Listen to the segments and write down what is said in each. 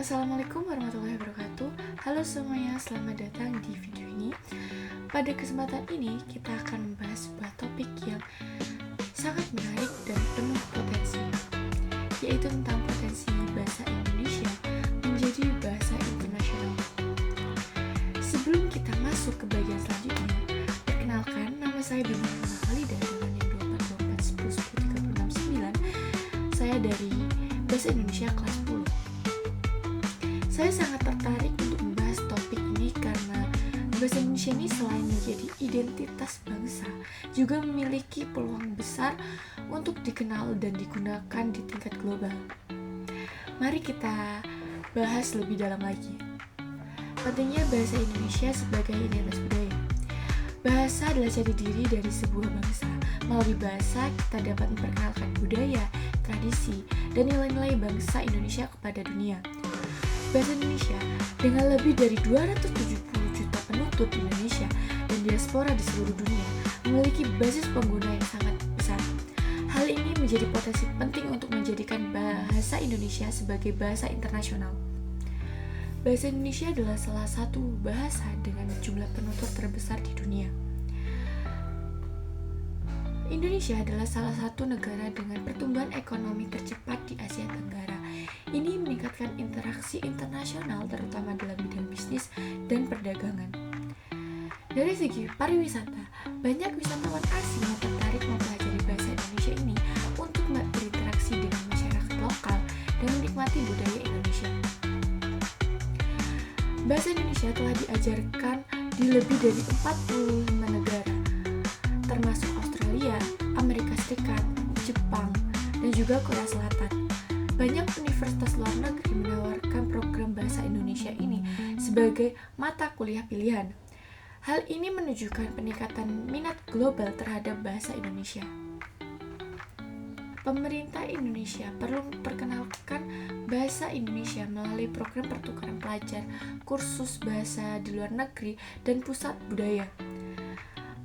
Assalamualaikum warahmatullahi wabarakatuh. Halo semuanya, selamat datang di video ini. Pada kesempatan ini kita akan membahas sebuah topik yang sangat menarik dan penuh potensi, yaitu tentang potensi bahasa Indonesia menjadi bahasa internasional. Sebelum kita masuk ke bagian selanjutnya, perkenalkan, nama saya Bima Halida dengan NIM 24410103669. Saya dari Bahasa Indonesia kelas 10. Saya sangat tertarik untuk membahas topik ini karena bahasa Indonesia ini selain menjadi identitas bangsa, juga memiliki peluang besar untuk dikenal dan digunakan di tingkat global. Mari kita bahas lebih dalam lagi. Pentingnya bahasa Indonesia sebagai identitas budaya. Bahasa adalah jati diri dari sebuah bangsa. Melalui bahasa, kita dapat memperkenalkan budaya, tradisi, dan nilai-nilai bangsa Indonesia kepada dunia. Bahasa Indonesia dengan lebih dari 270 juta penutur di Indonesia dan diaspora di seluruh dunia memiliki basis pengguna yang sangat besar. Hal ini menjadi potensi penting untuk menjadikan bahasa Indonesia sebagai bahasa internasional. Bahasa Indonesia adalah salah satu bahasa dengan jumlah penutur terbesar di dunia. Indonesia adalah salah satu negara dengan pertumbuhan ekonomi tercepat di Asia Tenggara. Ini meningkatkan interaksi internasional terutama dalam bidang bisnis dan perdagangan. Dari segi pariwisata, banyak wisatawan asing yang tertarik mempelajari bahasa Indonesia ini untuk berinteraksi dengan masyarakat lokal dan menikmati budaya Indonesia. Bahasa Indonesia telah diajarkan di lebih dari 45 negara, termasuk Australia, Amerika Serikat, Jepang, dan juga Korea Selatan. Banyak universitas luar negeri menawarkan program bahasa Indonesia ini sebagai mata kuliah pilihan. Hal ini menunjukkan peningkatan minat global terhadap bahasa Indonesia. Pemerintah Indonesia perlu memperkenalkan bahasa Indonesia melalui program pertukaran pelajar, kursus bahasa di luar negeri, dan pusat budaya.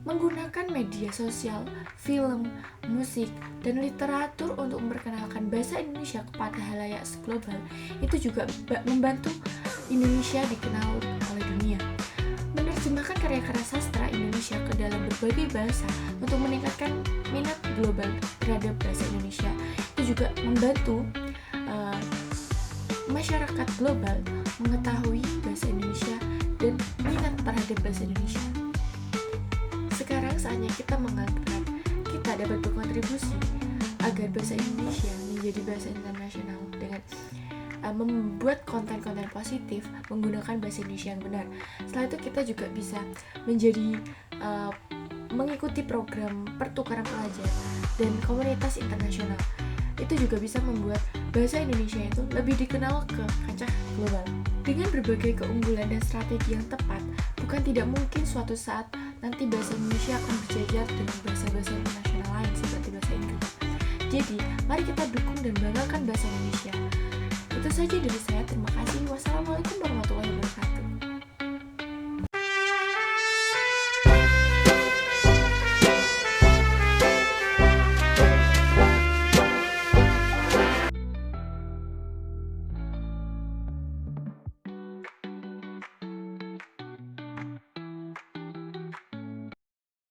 Menggunakan media sosial, film, musik, dan literatur untuk memperkenalkan bahasa Indonesia kepada halayak global itu juga membantu Indonesia dikenal oleh dunia. Menerjemahkan karya-karya sastra Indonesia ke dalam berbagai bahasa untuk meningkatkan minat global terhadap bahasa Indonesia itu juga membantu masyarakat global mengetahui bahasa Indonesia dan minat terhadap bahasa Indonesia. Sekarang saatnya kita menganggap kita dapat berkontribusi agar bahasa Indonesia menjadi bahasa internasional dengan membuat konten-konten positif menggunakan bahasa Indonesia yang benar. Setelah itu kita juga bisa menjadi mengikuti program pertukaran pelajar dan komunitas internasional. Itu juga bisa membuat bahasa Indonesia itu lebih dikenal ke kancah global. Dengan berbagai keunggulan dan strategi yang tepat, bukan tidak mungkin suatu saat nanti bahasa Indonesia akan berjajar dengan bahasa-bahasa internasional lain seperti bahasa Inggris. Jadi, mari kita dukung dan banggakan bahasa Indonesia. Itu saja dari saya, terima kasih. Wassalamualaikum warahmatullahi wabarakatuh.